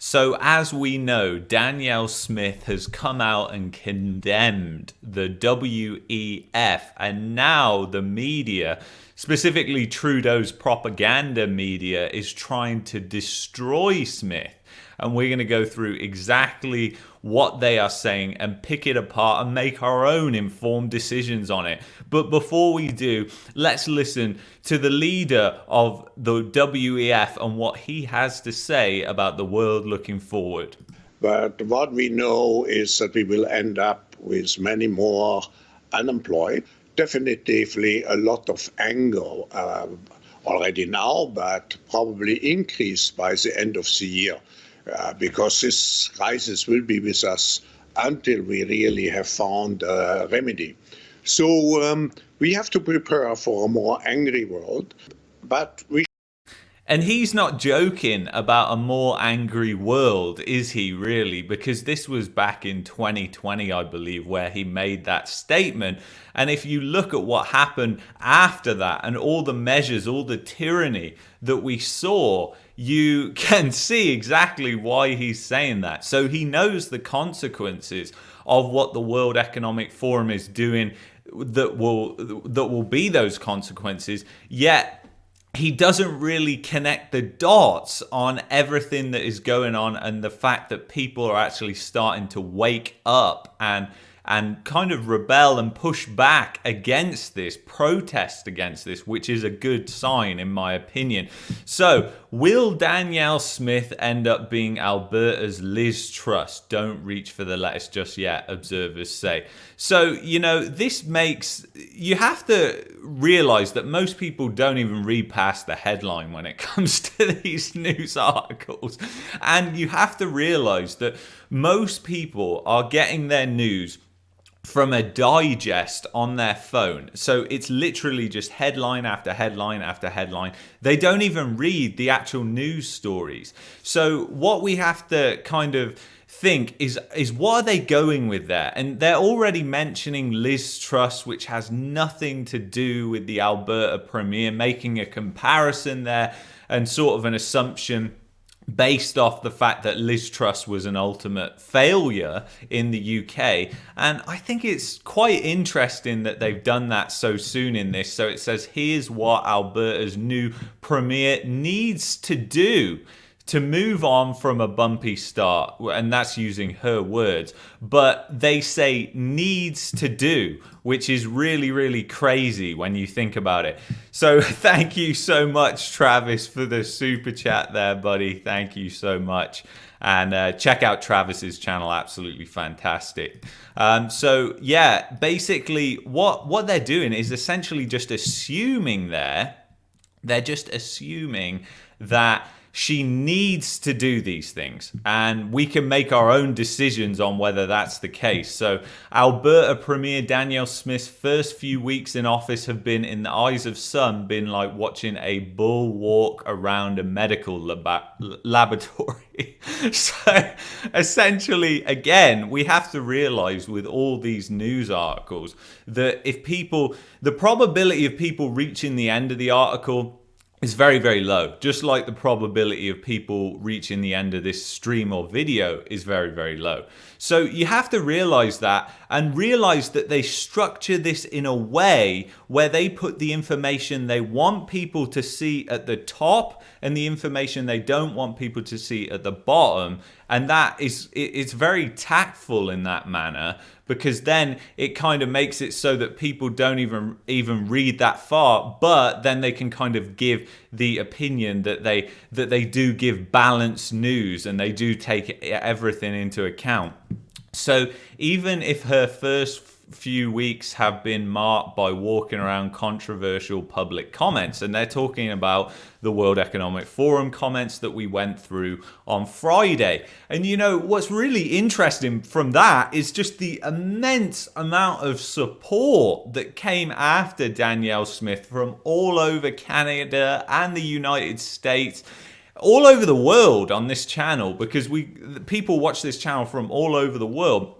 So, as we know, Danielle Smith has come out and condemned the WEF, and now the media, specifically Trudeau's propaganda media, is trying to destroy Smith. And we're going to go through exactly what they are saying and pick it apart and make our own informed decisions on it. But before we do, let's listen to the leader of the WEF and what he has to say about the world looking forward. But what we know is that we will end up with many more unemployed. Definitively a lot of anger already now, but probably increased by the end of the year. Because this crisis will be with us until we really have found a remedy. So we have to prepare for a more angry world, but we. And he's not joking about a more angry world, is he really? Because this was back in 2020, I believe, where he made that statement. And if you look at what happened after that and all the measures, all the tyranny that we saw, you can see exactly why he's saying that. So he knows the consequences of what the World Economic Forum is doing that will be those consequences, yet he doesn't really connect the dots on everything that is going on and the fact that people are actually starting to wake up and kind of rebel and push back against this, protest against this, which is a good sign in my opinion. So, will Danielle Smith end up being Alberta's Liz Truss? Don't reach for the lettuce just yet, observers say. So, this makes, you have to realize that most people don't even read past the headline when it comes to these news articles. And you have to realize that most people are getting their news from a digest on their phone. So it's literally just headline after headline after headline. They don't even read the actual news stories. So what we have to kind of think is what are they going with there? And they're already mentioning Liz Truss, which has nothing to do with the Alberta Premier, making a comparison there and sort of an assumption based off the fact that Liz Truss was an ultimate failure in the UK. And I think it's quite interesting that they've done that so soon in this. So it says, here's what Alberta's new Premier needs to do to move on from a bumpy start. And that's using her words. But they say needs to do, which is really, really crazy when you think about it. So thank you so much, Travis, for the super chat there, buddy. Thank you so much. And check out Travis's channel. Absolutely fantastic. So yeah, basically what they're doing is essentially just assuming they're just assuming that she needs to do these things, and we can make our own decisions on whether that's the case. So Alberta Premier Danielle Smith's first few weeks in office have been, in the eyes of some, been like watching a bull walk around a medical laboratory. So essentially, again, we have to realize with all these news articles that the probability of people reaching the end of the article is very, very low. Just like the probability of people reaching the end of this stream or video is very, very low. So you have to realize that, and realize that they structure this in a way where they put the information they want people to see at the top and the information they don't want people to see at the bottom. And that is, it's very tactful in that manner, because then it kind of makes it so that people don't even read that far, but then they can kind of give the opinion that they do give balanced news and they do take everything into account. So even if her first few weeks have been marked by walking around controversial public comments, and they're talking about the World Economic Forum comments that we went through on Friday. And what's really interesting from that is just the immense amount of support that came after Danielle Smith from all over Canada and the United States, all over the world on this channel, because people watch this channel from all over the world.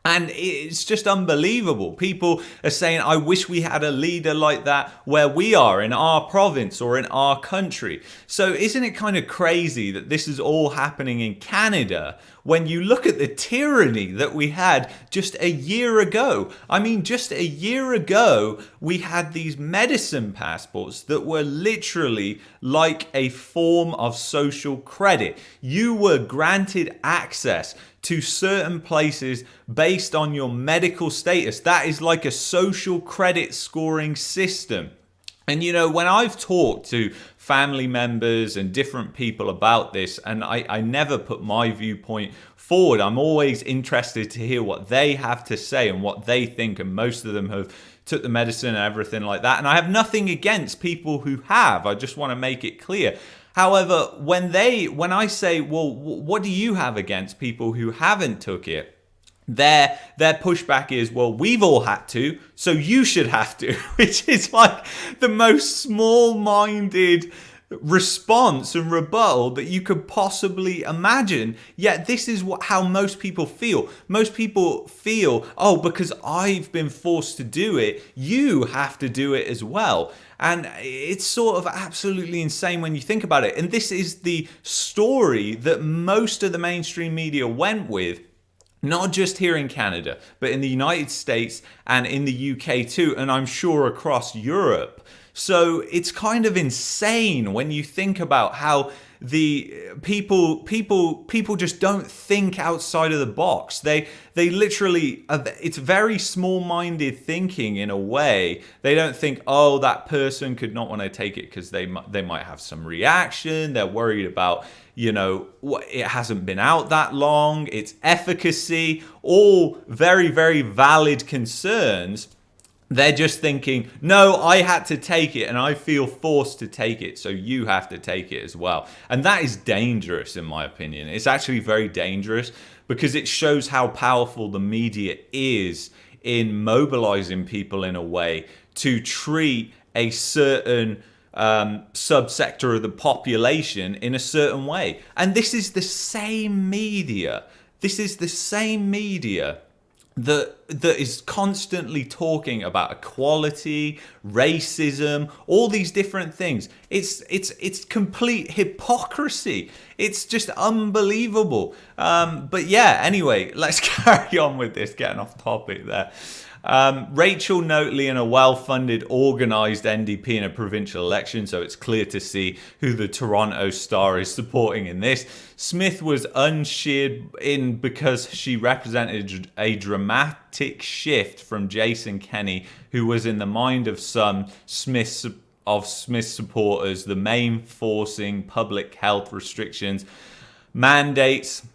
And it's just unbelievable. People are saying, I wish we had a leader like that where we are, in our province or in our country. So isn't it kind of crazy that this is all happening in Canada when you look at the tyranny that we had just a year ago? I mean, just a year ago, we had these medicine passports that were literally like a form of social credit. You were granted access to certain places based on your medical status. That is like a social credit scoring system. And you know, when I've talked to family members and different people about this, and I never put my viewpoint forward, I'm always interested to hear what they have to say and what they think, and most of them have took the medicine and everything like that. And I have nothing against people who have. I just want to make it clear. However, when I say, well, what do you have against people who haven't took it? Their pushback is, well, we've all had to, so you should have to, which is like the most small-minded response and rebuttal that you could possibly imagine. Yet this is how most people feel. Most people feel, oh, because I've been forced to do it, you have to do it as well. And it's sort of absolutely insane when you think about it. And this is the story that most of the mainstream media went with, not just here in Canada, but in the United States and in the UK too, and I'm sure across Europe. So it's kind of insane when you think about how the people just don't think outside of the box. They literally, it's very small-minded thinking in a way. They don't think, oh, that person could not want to take it because they might have some reaction. They're worried about, you know, it hasn't been out that long, its efficacy, all very, very valid concerns. They're just thinking, no, I had to take it and I feel forced to take it, so you have to take it as well. And that is dangerous, in my opinion. It's actually very dangerous because it shows how powerful the media is in mobilizing people in a way to treat a certain subsector of the population in a certain way. And this is the same media. This is the same media that is constantly talking about equality, racism, all these different things. It's complete hypocrisy. It's just unbelievable. But yeah, anyway, let's carry on with this, getting off topic there. Rachel Notley in a well-funded, organised NDP in a provincial election, so it's clear to see who the Toronto Star is supporting in this. Smith was unsheared in because she represented a dramatic shift from Jason Kenney, who was in the mind of some Smith supporters, the main forcing public health restrictions, mandates,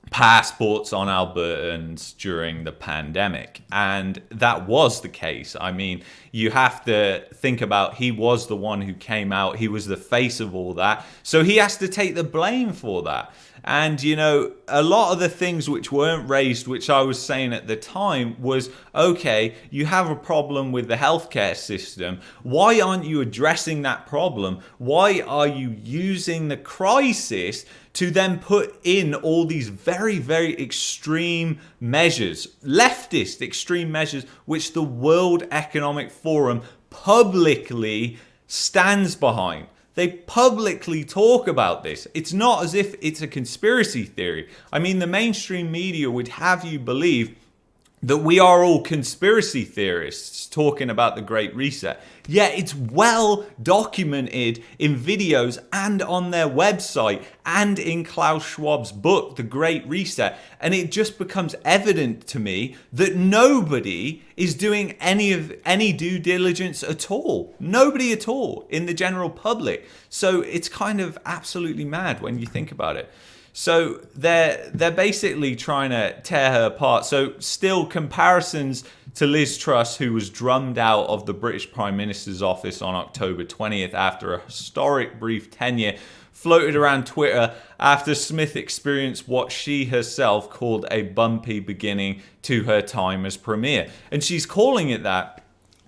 passports on Albertans during the pandemic. And that was the case. I mean, you have to think about, he was the one who came out, he was the face of all that, so he has to take the blame for that. And you know, a lot of the things which weren't raised, which I was saying at the time, was, okay, you have a problem with the healthcare system. Why aren't you addressing that problem? Why are you using the crisis to then put in all these very, very extreme measures, leftist extreme measures, which the World Economic Forum publicly stands behind? They publicly talk about this. It's not as if it's a conspiracy theory. I mean, the mainstream media would have you believe that we are all conspiracy theorists talking about the Great Reset. Yet it's well documented in videos and on their website and in Klaus Schwab's book, The Great Reset. And it just becomes evident to me that nobody is doing any due diligence at all. Nobody at all in the general public. So it's kind of absolutely mad when you think about it. So they're basically trying to tear her apart. So still comparisons to Liz Truss, who was drummed out of the British Prime Minister's office on October 20th after a historic brief tenure, floated around Twitter after Smith experienced what she herself called a bumpy beginning to her time as Premier. And she's calling it that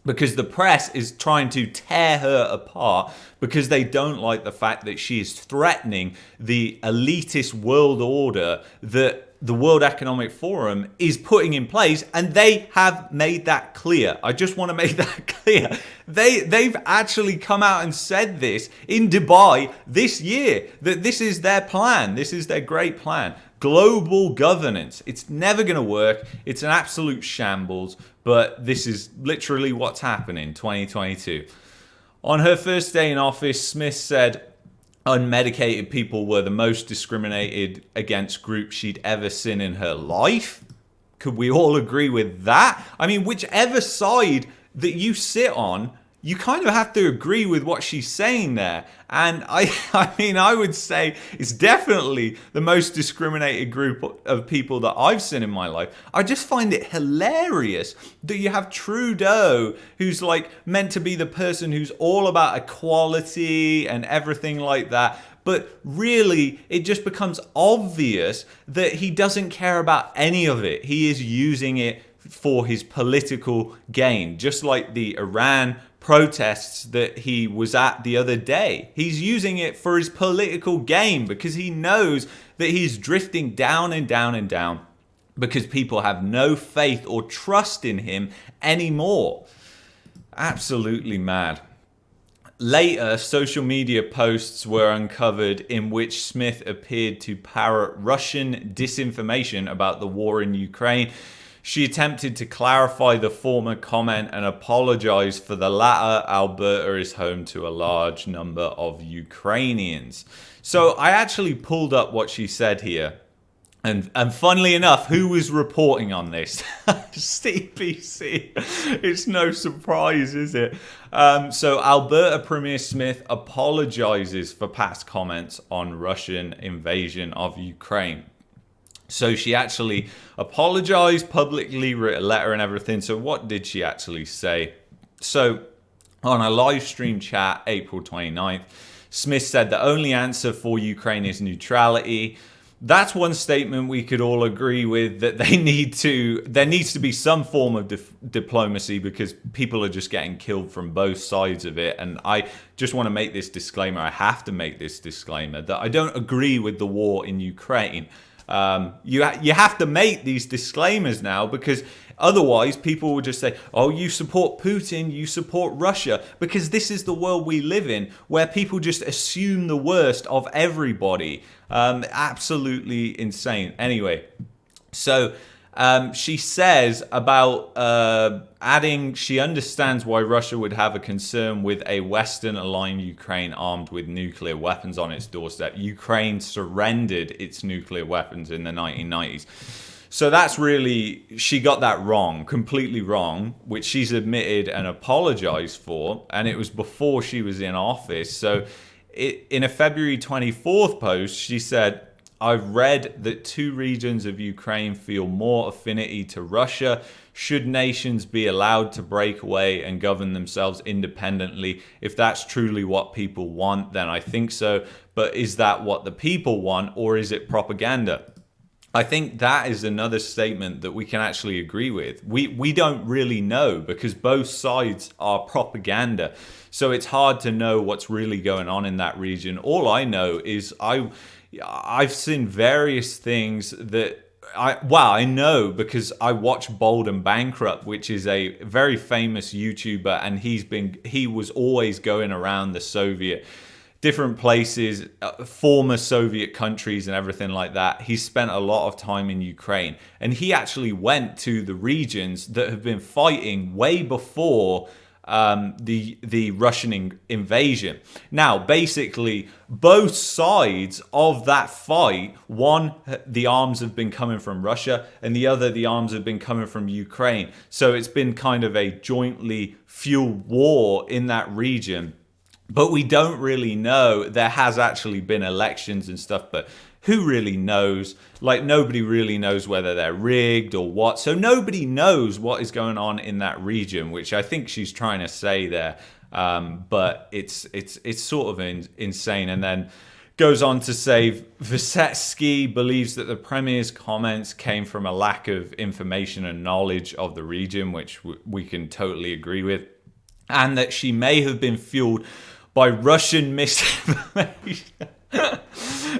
because the press is trying to tear her apart because they don't like the fact that she is threatening the elitist world order that the World Economic Forum is putting in place, and they have made that clear. I just want to make that clear. They've actually come out and said this in Dubai this year, that this is their plan. This is their great plan. Global governance. It's never going to work. It's an absolute shambles, but this is literally what's happening in 2022. On her first day in office, Smith said unmedicated people were the most discriminated against group she'd ever seen in her life. Could we all agree with that? I mean, whichever side that you sit on, you kind of have to agree with what she's saying there. And I would say it's definitely the most discriminated group of people that I've seen in my life. I just find it hilarious that you have Trudeau, who's like meant to be the person who's all about equality and everything like that. But really, it just becomes obvious that he doesn't care about any of it. He is using it for his political gain, just like the Iran protests that he was at the other day. He's using it for his political gain because he knows that he's drifting down and down and down because people have no faith or trust in him anymore. Absolutely mad. Later, social media posts were uncovered in which Smith appeared to parrot Russian disinformation about the war in Ukraine. She attempted to clarify the former comment and apologize for the latter. Alberta is home to a large number of Ukrainians. So I actually pulled up what she said here. And funnily enough, who was reporting on this? CBC. It's no surprise, is it? So Alberta Premier Smith apologizes for past comments on Russian invasion of Ukraine. So she actually apologized publicly, wrote a letter and everything. So what did she actually say? So on a live stream chat, April 29th, Smith said the only answer for Ukraine is neutrality. That's one statement we could all agree with, that there needs to be some form of diplomacy because people are just getting killed from both sides of it. And I just want to make this disclaimer. I have to make this disclaimer that I don't agree with the war in Ukraine. You have to make these disclaimers now because otherwise people will just say, oh, you support Putin, you support Russia, because this is the world we live in where people just assume the worst of everybody. Absolutely insane. Anyway, so she says about adding she understands why Russia would have a concern with a Western-aligned Ukraine armed with nuclear weapons on its doorstep. Ukraine surrendered its nuclear weapons in the 1990s. So that's really, she got that wrong, completely wrong, which she's admitted and apologized for. And it was before she was in office. So in a February 24th post, she said, I've read that two regions of Ukraine feel more affinity to Russia. Should nations be allowed to break away and govern themselves independently? If that's truly what people want, then I think so. But is that what the people want, or is it propaganda? I think that is another statement that we can actually agree with. We don't really know because both sides are propaganda. So it's hard to know what's really going on in that region. All I know is I've seen various things that I know because I watch Bold and Bankrupt, which is a very famous YouTuber, and he was always going around the different places, former Soviet countries and everything like that. He spent a lot of time in Ukraine, and he actually went to the regions that have been fighting way before the Russian invasion. Now, basically, both sides of that fight, one, the arms have been coming from Russia, and the other, the arms have been coming from Ukraine. So it's been kind of a jointly fueled war in that region. But we don't really know. There has actually been elections and stuff, but who really knows? Like, nobody really knows whether they're rigged or what. So nobody knows what is going on in that region, which I think she's trying to say there. But it's sort of insane. And then goes on to say Vysetsky believes that the Premier's comments came from a lack of information and knowledge of the region, which we can totally agree with. And that she may have been fueled by Russian misinformation.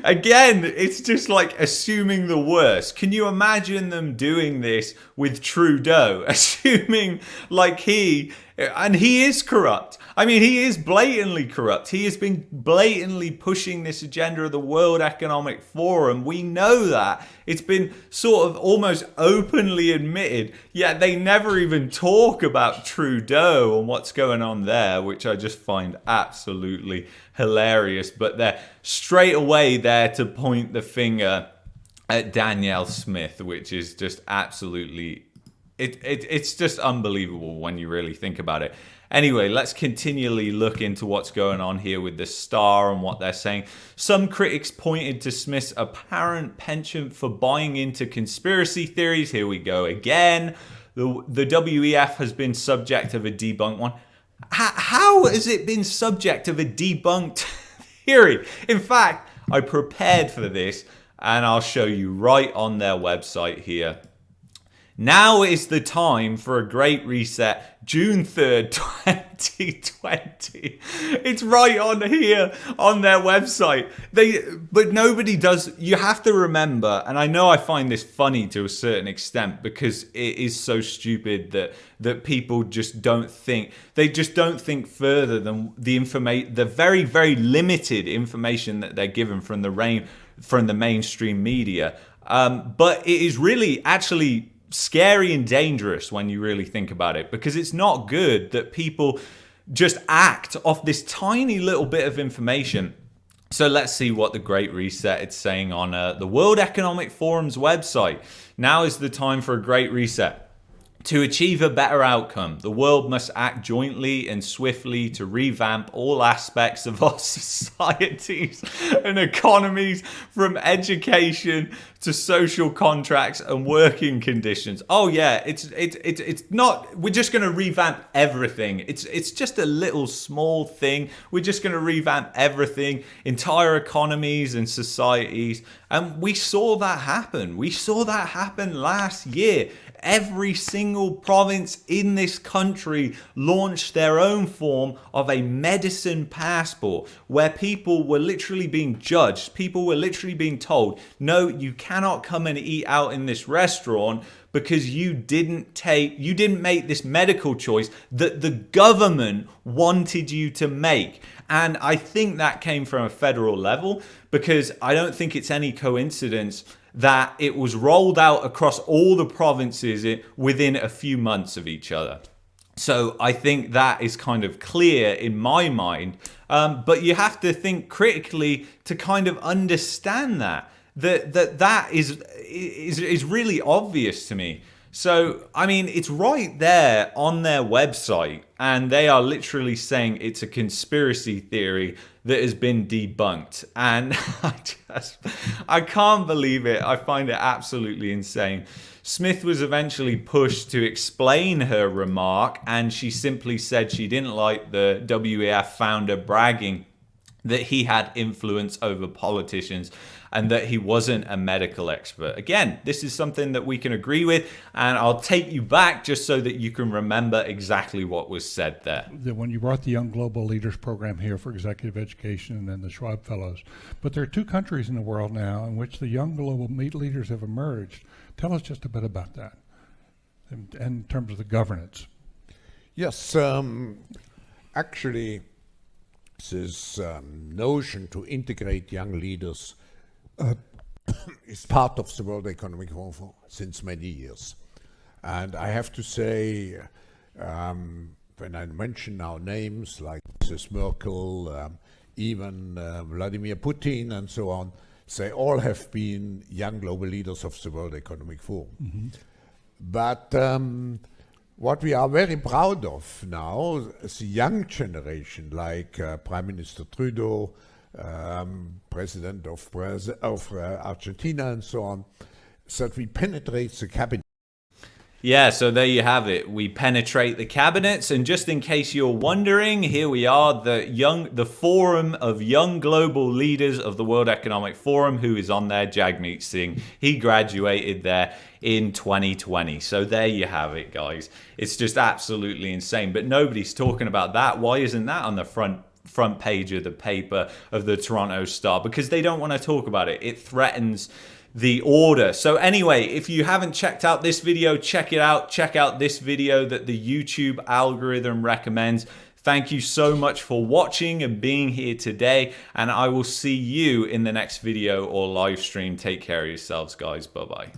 Again, it's just like assuming the worst. Can you imagine them doing this with Trudeau? Assuming like he is corrupt. I mean, he is blatantly corrupt. He has been blatantly pushing this agenda of the World Economic Forum. We know that. It's been sort of almost openly admitted, yet they never even talk about Trudeau and what's going on there, which I just find absolutely hilarious. But they're straight away there to point the finger at Danielle Smith, which is just absolutely... It's just unbelievable when you really think about it. Anyway, let's continually look into what's going on here with the Star and what they're saying. Some critics pointed to Smith's apparent penchant for buying into conspiracy theories. Here we go again. The WEF has been subject of a debunked one. How has it been subject of a debunked theory? In fact, I prepared for this and I'll show you right on their website here. Now is the time for a great reset, June 3rd, 2020. It's right on here on their website. But nobody does. You have to remember, and I know I find this funny to a certain extent because it is so stupid that people just don't think. They just don't think further than the very, very limited information that they're given from the mainstream media. But it is really actually scary and dangerous when you really think about it, because it's not good that people just act off this tiny little bit of information. So let's see what the Great Reset is saying on the World Economic Forum's website. Now is the time for a great reset. To achieve a better outcome, the world must act jointly and swiftly to revamp all aspects of our societies and economies, from education to social contracts and working conditions. Oh yeah, it's not. We're just going to revamp everything. It's just a little small thing. We're just going to revamp everything, entire economies and societies. And we saw that happen. We saw that happen last year. Every single province in this country launched their own form of a medicine passport, where people were literally being judged. People were literally being told, no, you cannot come and eat out in this restaurant because you didn't make this medical choice that the government wanted you to make. And I think that came from a federal level, because I don't think it's any coincidence that it was rolled out across all the provinces within a few months of each other. So I think that is kind of clear in my mind. But you have to think critically to kind of understand that is really obvious to me. So, I mean, it's right there on their website, and they are literally saying it's a conspiracy theory that has been debunked. And I can't believe it. I find it absolutely insane. Smith was eventually pushed to explain her remark, and she simply said she didn't like the WEF founder bragging that he had influence over politicians and that he wasn't a medical expert. Again, this is something that we can agree with, and I'll take you back just so that you can remember exactly what was said there. When you brought the Young Global Leaders Program here for executive education and then the Schwab Fellows, but there are two countries in the world now in which the young global leaders have emerged. Tell us just a bit about that in terms of the governance. Yes, actually, this notion to integrate young leaders is part of the World Economic Forum since many years. And I have to say, when I mention now names like Mrs. Merkel, even Vladimir Putin and so on, they all have been young global leaders of the World Economic Forum. Mm-hmm. But what we are very proud of now is the young generation, like Prime Minister Trudeau, President of Argentina and so on, that we penetrate the cabinet. Yeah, so there you have it. We penetrate the cabinets, and just in case you're wondering, here we are, the Forum of Young Global Leaders of the World Economic Forum, who is on there, Jagmeet Singh. He graduated there in 2020. So there you have it, guys. It's just absolutely insane, but nobody's talking about that. Why isn't that on the front front page of the paper of the Toronto Star because they don't want to talk about it. It threatens the order. So anyway, if you haven't checked out this video, check it out. Check out this video that the YouTube algorithm recommends. Thank you so much for watching and being here today, and I will see you in the next video or live stream. Take care of yourselves, guys. Bye-bye.